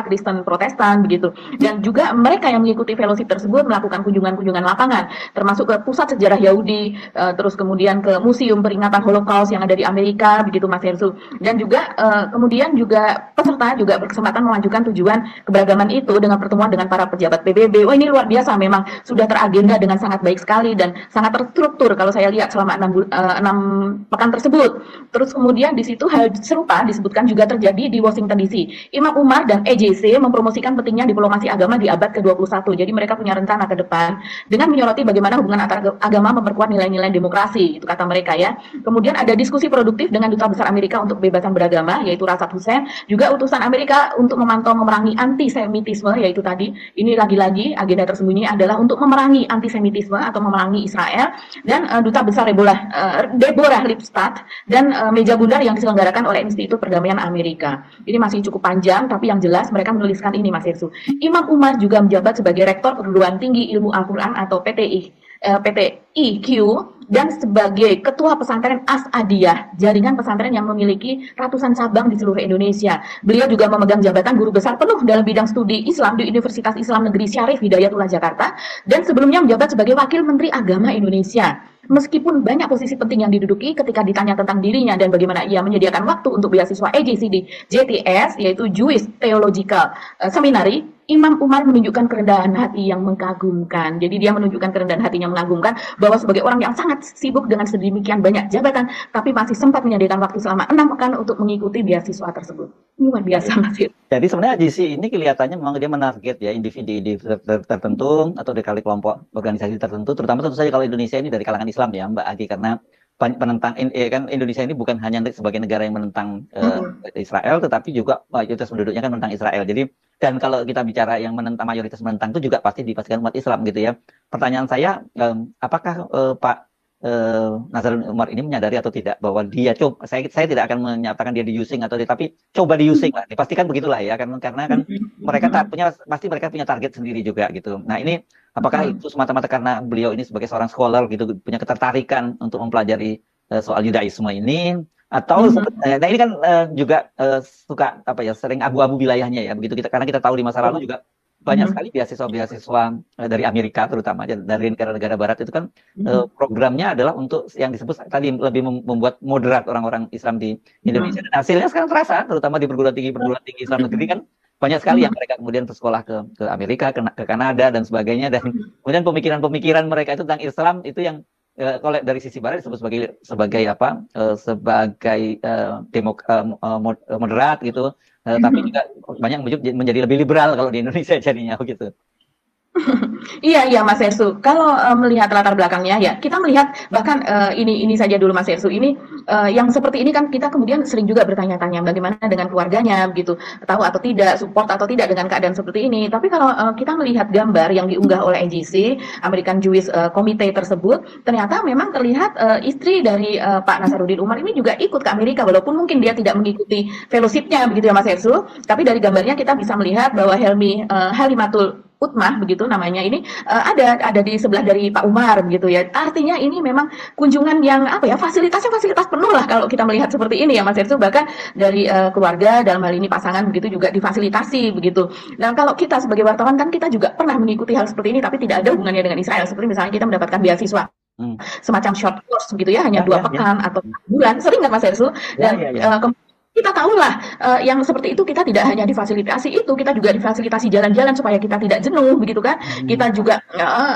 Kristen Protestan begitu. Dan juga mereka yang mengikuti fellowship tersebut melakukan kunjungan-kunjungan lapangan, termasuk ke pusat sejarah Yahudi, terus kemudian ke museum peringatan Holocaust yang ada di Amerika begitu Mas Hersu. Dan juga kemudian juga peserta juga berkesempatan memajukan tujuan keberagaman itu dengan pertemuan dengan para pejabat PBB. Wah, ini luar biasa, memang sudah teragenda dengan sangat baik sekali dan sangat terstruktur kalau saya lihat selama 6 pekan tersebut. Terus kemudian di situ hal serupa disebutkan juga terjadi di Washington DC. Imam Umar dan AJC mempromosikan pentingnya diplomasi agama di abad ke-21. Jadi mereka punya rencana ke depan dengan menyoroti bagaimana hubungan antar agama memperkuat nilai-nilai demokrasi, itu kata mereka ya. Kemudian ada diskusi produktif dengan Duta Besar Amerika untuk kebebasan beragama, yaitu Rashad Hussain, juga utusan Amerika untuk memantau memerangi antisemitisme, yaitu tadi ini lagi-lagi agenda tersembunyi adalah untuk memerangi antisemitisme atau memerangi Israel, dan Duta Besar Deborah Lipstadt dan meja bundar yang diselenggarakan oleh Institut Perdamaian Amerika. Ini masih cukup panjang, tapi yang jelas mereka menuliskan ini Mas Hirsu. Imam Umar juga menjabat sebagai Rektor Perguruan Tinggi Ilmu Al-Quran atau PTIQ dan sebagai Ketua Pesantren As-Adiyah, jaringan pesantren yang memiliki ratusan cabang di seluruh Indonesia. Beliau juga memegang jabatan guru besar penuh dalam bidang studi Islam di Universitas Islam Negeri Syarif Hidayatullah Jakarta, dan sebelumnya menjabat sebagai Wakil Menteri Agama Indonesia. Meskipun banyak posisi penting yang diduduki, ketika ditanya tentang dirinya dan bagaimana ia menyediakan waktu untuk beasiswa AJC di JTS, yaitu Jewish Theological Seminary, Imam Umar menunjukkan kerendahan hati yang mengagumkan. Jadi dia menunjukkan kerendahan hatinya mengagumkan bahwa sebagai orang yang sangat sibuk dengan sedemikian banyak jabatan, tapi masih sempat menyediakan waktu selama 6 pekan untuk mengikuti beasiswa tersebut. Ini luar biasa Mas Fir. Jadi sebenarnya AJC ini kelihatannya memang dia menarget ya individu tertentu atau dari kelompok organisasi tertentu, terutama tentu saja kalau Indonesia ini dari kalangan Islam ya Mbak Agi, karena penentang kan Indonesia ini bukan hanya sebagai negara yang menentang Israel, tetapi juga mayoritas penduduknya kan menentang Israel. Jadi, dan kalau kita bicara yang menentang, mayoritas menentang itu juga pasti dipastikan umat Islam gitu ya. Pertanyaan saya, apakah Pak Nazaruddin Umar ini menyadari atau tidak bahwa dia coba, saya tidak akan menyatakan dia di-using atau tapi coba di-using lah, dipastikan begitulah ya, karena kan mereka pasti mereka punya target sendiri juga gitu. Nah ini apakah itu semata-mata karena beliau ini sebagai seorang scholar gitu punya ketertarikan untuk mempelajari soal Yudaisme ini, atau nah ini kan juga suka apa ya, sering abu-abu wilayahnya ya begitu, karena kita tahu di masa lalu juga banyak sekali beasiswa-beasiswa dari Amerika terutama dari negara-negara barat itu kan programnya adalah untuk yang disebut tadi lebih membuat moderat orang-orang Islam di Indonesia. Dan hasilnya sekarang terasa, terutama di perguruan tinggi Islam negeri kan banyak sekali yang mereka kemudian bersekolah ke Amerika, ke Kanada dan sebagainya, dan kemudian pemikiran-pemikiran mereka itu tentang Islam itu yang kalau dari sisi barat disebut sebagai moderat gitu. Tapi juga banyak menjadi lebih liberal kalau di Indonesia jadinya begitu. Iya, Mas Hersu. Kalau melihat latar belakangnya, ya kita melihat bahkan ini saja dulu Mas Hersu. Ini yang seperti ini kan kita kemudian sering juga bertanya-tanya bagaimana dengan keluarganya, begitu, tahu atau tidak, support atau tidak dengan keadaan seperti ini. Tapi kalau kita melihat gambar yang diunggah oleh AJC, American Jewish Committee tersebut, ternyata memang terlihat istri dari Pak Nasaruddin Umar ini juga ikut ke Amerika, walaupun mungkin dia tidak mengikuti fellowship-nya, begitu ya Mas Hersu. Tapi dari gambarnya kita bisa melihat bahwa Halimatul Utmah begitu namanya ini ada di sebelah dari Pak Umar begitu ya. Artinya ini memang kunjungan yang fasilitas penuh lah kalau kita melihat seperti ini ya Mas Hersu, bahkan dari keluarga dalam hal ini pasangan begitu juga difasilitasi begitu. Nah, kalau kita sebagai wartawan kan kita juga pernah mengikuti hal seperti ini tapi tidak ada hubungannya dengan Israel, seperti misalnya kita mendapatkan beasiswa semacam short course gitu ya, hanya 2 pekan atau bulan, sering nggak Mas Hersu? Dan kita tahulah yang seperti itu kita tidak hanya difasilitasi itu, kita juga difasilitasi jalan-jalan supaya kita tidak jenuh begitu kan. Kita juga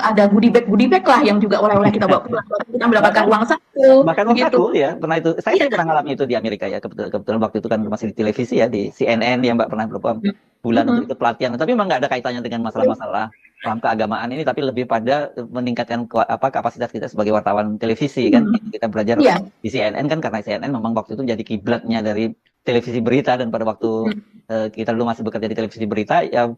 ada goodie bag lah yang juga oleh-oleh kita bawa pulang, kita mendapatkan uang saku. Bahkan uang saku ya, pernah itu. Saya pernah ngalamin itu di Amerika ya, kebetulan waktu itu kan masih di televisi ya, di CNN ya Mbak, pernah beberapa bulan untuk ikut pelatihan. Tapi memang nggak ada kaitannya dengan masalah-masalah paham keagamaan ini, tapi lebih pada meningkatkan kapasitas kita sebagai wartawan televisi kan. Kita belajar di CNN kan, karena CNN memang waktu itu jadi kiblatnya dari televisi berita, dan pada waktu kita dulu masih bekerja di televisi berita ya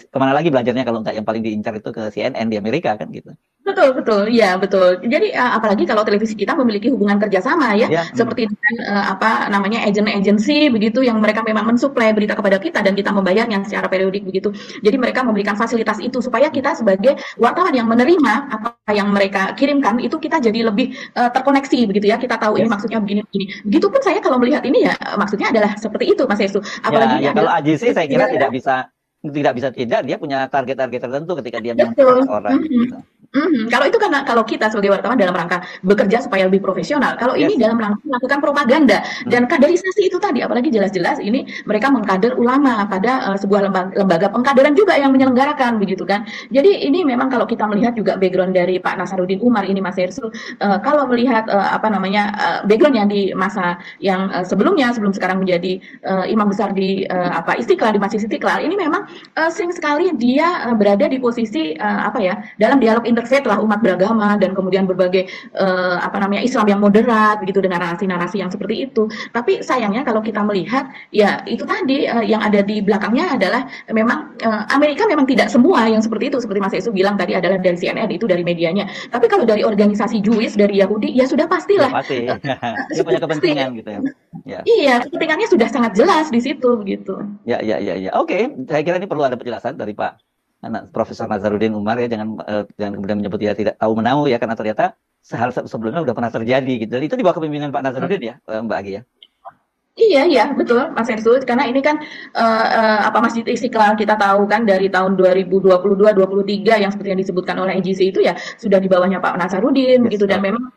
kemana lagi belajarnya kalau nggak yang paling diincar itu ke CNN di Amerika kan gitu. Betul, iya betul. Jadi apalagi kalau televisi kita memiliki hubungan kerjasama ya, seperti dengan agensi begitu yang mereka memang mensuplai berita kepada kita dan kita membayarnya secara periodik begitu. Jadi mereka memberikan fasilitas itu supaya kita sebagai wartawan yang menerima apa yang mereka kirimkan itu kita jadi lebih terkoneksi begitu ya. Kita tahu ini maksudnya begini. Begitupun saya kalau melihat ini ya maksudnya adalah seperti itu Mas Yesu. Apalagi kalau AJC saya kira tidak bisa dia punya target-target tertentu ketika dia menyampaikan orang. Gitu. Kalau itu karena kalau kita sebagai wartawan dalam rangka bekerja supaya lebih profesional, kalau ini dalam rangka melakukan propaganda dan kaderisasi itu tadi, apalagi jelas-jelas ini mereka mengkader ulama pada sebuah lembaga pengkaderan juga yang menyelenggarakan begitu kan. Jadi ini memang kalau kita melihat juga background dari Pak Nasaruddin Umar ini Mas Hersu, kalau melihat backgroundnya di masa yang sebelum sekarang menjadi imam besar di Istiqlal, di Masjid Istiqlal, ini memang sering sekali dia berada di posisi dalam dialog interfaith lah, umat beragama dan kemudian berbagai Islam yang moderat begitu dengan narasi-narasi yang seperti itu. Tapi sayangnya kalau kita melihat ya itu tadi yang ada di belakangnya adalah memang Amerika memang tidak semua yang seperti itu, seperti Mas Yesu bilang tadi adalah dari CNN, itu dari medianya. Tapi kalau dari organisasi Jewish, dari Yahudi ya sudah pastilah. Pasti. Dia punya kepentingan gitu ya. Iya, kepentingannya sudah sangat jelas di situ begitu. Ya. Oke, saya kira ini perlu ada penjelasan dari Pak Profesor Nazaruddin Umar ya, jangan kemudian menyebut dia tidak tahu menahu ya, karena ternyata hal sebelumnya sudah pernah terjadi gitu. Dan itu di bawah kepemimpinan Pak Nazaruddin ya, Mbak Agi ya. Iya, betul Mas Hersu, karena ini kan Masjid Istiqlal kita tahu kan dari tahun 2022-23 yang seperti yang disebutkan oleh EGC itu ya sudah di bawahnya Pak Nasaruddin begitu, dan memang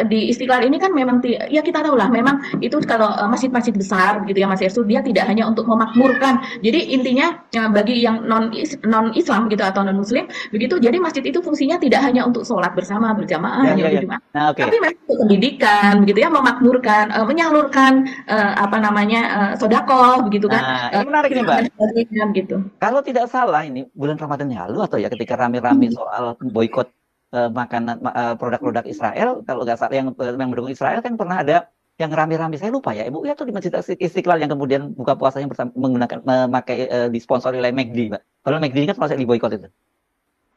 di Istiqlal ini kan memang ya kita tahu lah memang itu kalau masjid-masjid besar gitu ya Mas Hersu, dia tidak hanya untuk memakmurkan. Jadi intinya bagi yang non Islam gitu atau non Muslim begitu, jadi masjid itu fungsinya tidak hanya untuk sholat bersama berjamaah tapi memang untuk pendidikan begitu ya, memakmurkan, menyalurkan sodakoh begitu kan. Ini menarik nih Mbak. Gitu. Kalau tidak salah ini bulan Ramadan yang lalu atau ya ketika rame-rame soal boykot makanan produk-produk Israel, kalau nggak salah yang mendukung Israel kan pernah ada yang rame-rame, saya lupa ya Ibu ya, tuh di Masjid Istiqlal yang kemudian buka puasanya memakai disponsori oleh McD Mbak. Kalau McD kan termasuk di boykot itu.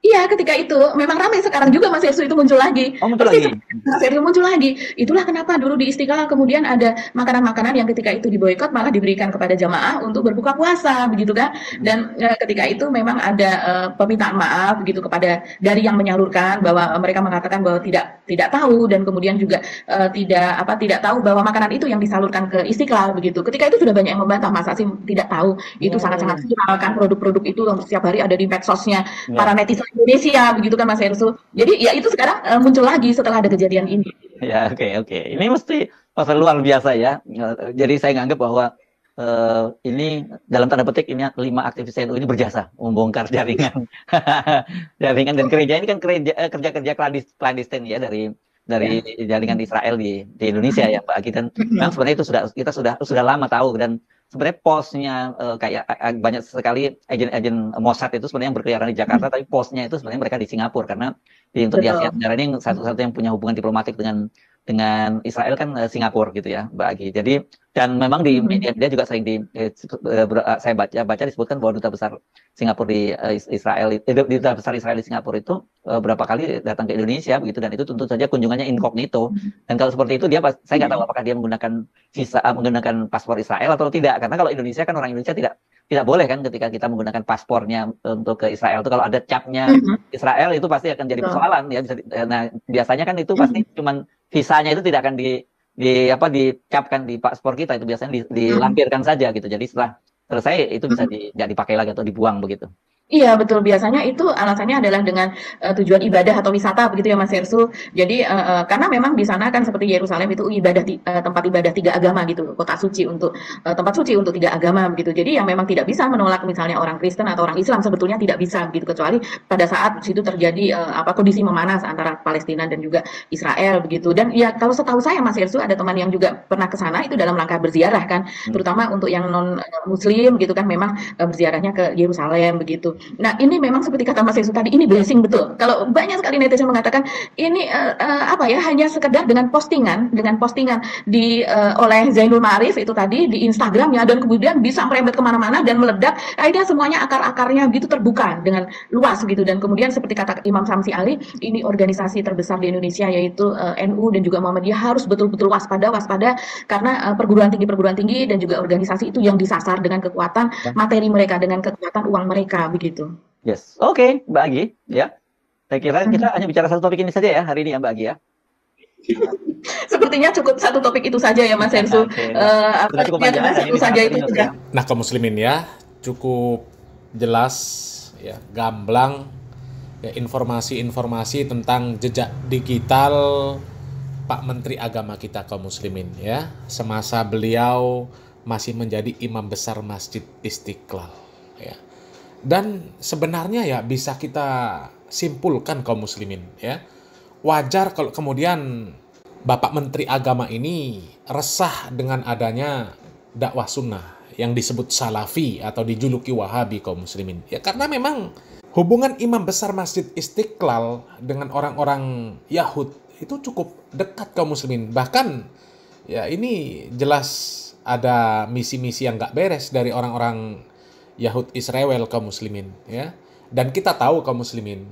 Iya, ketika itu memang ramai sekarang juga Mas Yersu itu muncul lagi. Oh, muncul Persis lagi. Mas Yersu muncul lagi. Itulah kenapa dulu di Istiqlal kemudian ada makanan-makanan yang ketika itu diboikot malah diberikan kepada jamaah untuk berbuka puasa begitu kan. Dan ketika itu memang ada permintaan maaf begitu kepada dari yang menyalurkan bahwa mereka mengatakan bahwa tidak tahu dan kemudian juga tidak tahu bahwa makanan itu yang disalurkan ke Istiqlal begitu. Ketika itu sudah banyak yang membantah Masa sih tidak tahu. Itu sangat-sangat viral kan produk-produk itu setiap hari ada di medsosnya para netizen Indonesia begitu kan Mas Hersu. Jadi ya itu sekarang muncul lagi setelah ada kejadian ini. Ya, oke. Ini mesti pasal luar biasa ya. Jadi saya nganggap bahwa ini dalam tanda petik ini 5 aktivis NU ini berjasa membongkar jaringan jaringan dan gereja ini kan kerja-kerja clandestine ya dari jaringan Israel di Indonesia ya Pak Agi, dan memang sebenarnya itu kita sudah lama tahu, dan sebenarnya posnya kayak banyak sekali agen-agen Mossad itu sebenarnya yang berkeliaran di Jakarta, tapi posnya itu sebenarnya mereka di Singapura, karena untuk di Asia Tenggara ini satu-satu yang punya hubungan diplomatik dengan Israel kan Singapura gitu ya Mbak Agi. Jadi dan memang di media juga sering saya baca disebutkan bahwa duta besar Singapura di Israel, duta besar Israel di Singapura itu berapa kali datang ke Indonesia begitu, dan itu tentu saja kunjungannya incognito. Dan kalau seperti itu saya nggak tahu apakah dia menggunakan paspor Israel atau tidak, karena kalau Indonesia kan orang Indonesia tidak boleh kan ketika kita menggunakan paspornya untuk ke Israel itu, kalau ada capnya Israel itu pasti akan jadi persoalan ya. Nah biasanya kan itu pasti cuman visanya itu tidak akan dicapkan di paspor kita, itu biasanya dilampirkan saja gitu. Jadi setelah selesai itu bisa tidak dipakai lagi atau dibuang begitu. Iya betul, biasanya itu alasannya adalah dengan tujuan ibadah atau wisata begitu ya Mas Hersu. Jadi karena memang di sana kan seperti Yerusalem itu tempat ibadah 3 agama gitu, kota suci untuk tempat suci untuk 3 agama begitu. Jadi yang memang tidak bisa menolak misalnya orang Kristen atau orang Islam sebetulnya tidak bisa begitu, kecuali pada saat situ terjadi kondisi memanas antara Palestina dan juga Israel begitu. Dan ya kalau setahu saya Mas Hersu ada teman yang juga pernah ke sana itu dalam rangka berziarah kan, terutama untuk yang non Muslim gitu kan, memang berziarahnya ke Yerusalem begitu. Nah ini memang seperti kata Mas Yesus tadi, ini blessing betul. Kalau banyak sekali netizen mengatakan ini hanya sekedar dengan postingan oleh Zainul Ma'arif itu tadi di Instagramnya, dan kemudian bisa merembet kemana-mana dan meledak. Akhirnya semuanya akar-akarnya begitu terbuka dengan luas gitu. Dan kemudian seperti kata Imam Samsi Ali, ini organisasi terbesar di Indonesia yaitu NU dan juga Muhammadiyah harus betul-betul waspada karena perguruan tinggi dan juga organisasi itu yang disasar dengan kekuatan materi mereka, dengan kekuatan uang mereka begitu. Yes, oke, Mbak Agi, ya. Saya kira kita hanya bicara satu topik ini saja ya hari ini ya Mbak Agi ya. Sepertinya cukup satu topik itu saja ya Mas Hersu. Nah, kaum muslimin ya, cukup jelas ya, gamblang ya, informasi-informasi tentang jejak digital Pak Menteri Agama kita kaum muslimin ya, semasa beliau masih menjadi imam besar Masjid Istiqlal ya. Dan sebenarnya ya bisa kita simpulkan kaum muslimin ya, wajar kalau kemudian Bapak Menteri Agama ini resah dengan adanya dakwah sunnah yang disebut salafi atau dijuluki wahabi kaum muslimin ya, karena memang hubungan imam besar Masjid Istiqlal dengan orang-orang Yahud itu cukup dekat kaum muslimin. Bahkan ya ini jelas ada misi-misi yang gak beres dari orang-orang Yahud Israel kaum muslimin ya. Dan kita tahu kaum muslimin,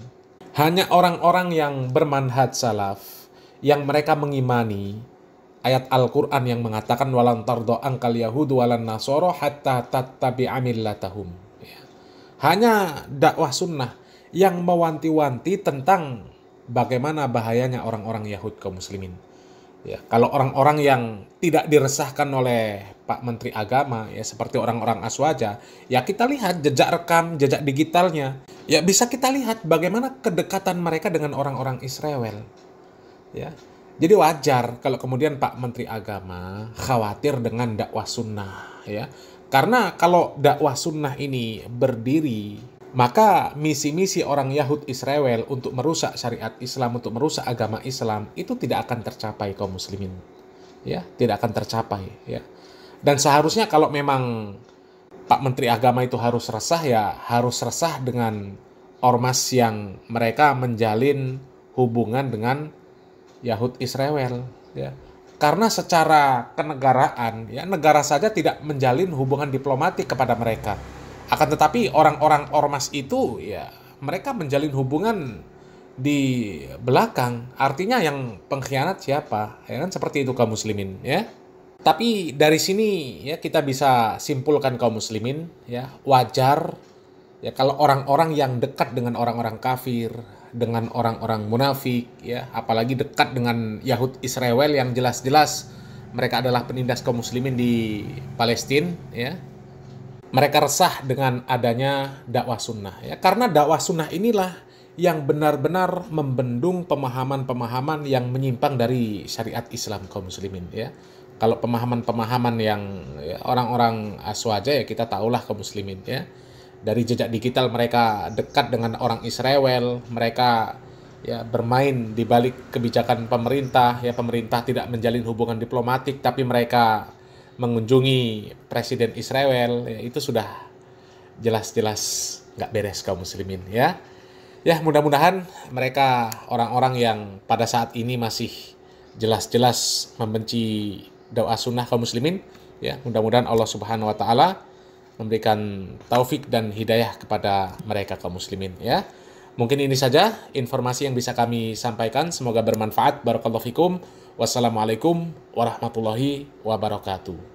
hanya orang-orang yang bermanhaj salaf, yang mereka mengimani ayat Al-Quran yang mengatakan walan tardo angkal yahudu walan nasoro hatta tattabi'a millatahum ya. Hanya dakwah sunnah yang mewanti-wanti tentang bagaimana bahayanya orang-orang Yahud kaum muslimin ya. Kalau orang-orang yang tidak diresahkan oleh Pak Menteri Agama ya, seperti orang-orang Aswaja ya, kita lihat jejak rekam, jejak digitalnya ya, bisa kita lihat bagaimana kedekatan mereka dengan orang-orang Israel ya. Jadi wajar kalau kemudian Pak Menteri Agama khawatir dengan dakwah sunnah ya, karena kalau dakwah sunnah ini berdiri, maka misi-misi orang Yahud Israel untuk merusak syariat Islam, untuk merusak agama Islam itu tidak akan tercapai kaum muslimin ya, tidak akan tercapai ya. Dan seharusnya kalau memang Pak Menteri Agama itu harus resah ya, harus resah dengan ormas yang mereka menjalin hubungan dengan Yahud Israel ya. Karena secara kenegaraan ya, negara saja tidak menjalin hubungan diplomatik kepada mereka. Akan tetapi orang-orang ormas itu ya mereka menjalin hubungan di belakang. Artinya yang pengkhianat siapa? Ya kan, seperti itu kaum muslimin ya. Tapi dari sini ya kita bisa simpulkan kaum muslimin ya, wajar ya kalau orang-orang yang dekat dengan orang-orang kafir, dengan orang-orang munafik ya, apalagi dekat dengan Yahud Israel yang jelas-jelas mereka adalah penindas kaum muslimin di Palestina ya. Mereka resah dengan adanya dakwah sunnah ya, karena dakwah sunnah inilah yang benar-benar membendung pemahaman-pemahaman yang menyimpang dari syariat Islam kaum muslimin ya. Kalau pemahaman-pemahaman yang ya, orang-orang aswaja ya kita tahulah kaum muslimin ya. Dari jejak digital mereka dekat dengan orang Israel, mereka ya bermain di balik kebijakan pemerintah ya, pemerintah tidak menjalin hubungan diplomatik tapi mereka mengunjungi presiden Israel ya, itu sudah jelas-jelas nggak beres kaum muslimin ya. Ya mudah-mudahan mereka orang-orang yang pada saat ini masih jelas-jelas membenci dakwah sunnah kaum muslimin ya, mudah-mudahan Allah Subhanahu wa taala memberikan taufik dan hidayah kepada mereka kaum muslimin ya. Mungkin ini saja informasi yang bisa kami sampaikan, semoga bermanfaat. Barakallahu fikum. Wassalamualaikum warahmatullahi wabarakatuh.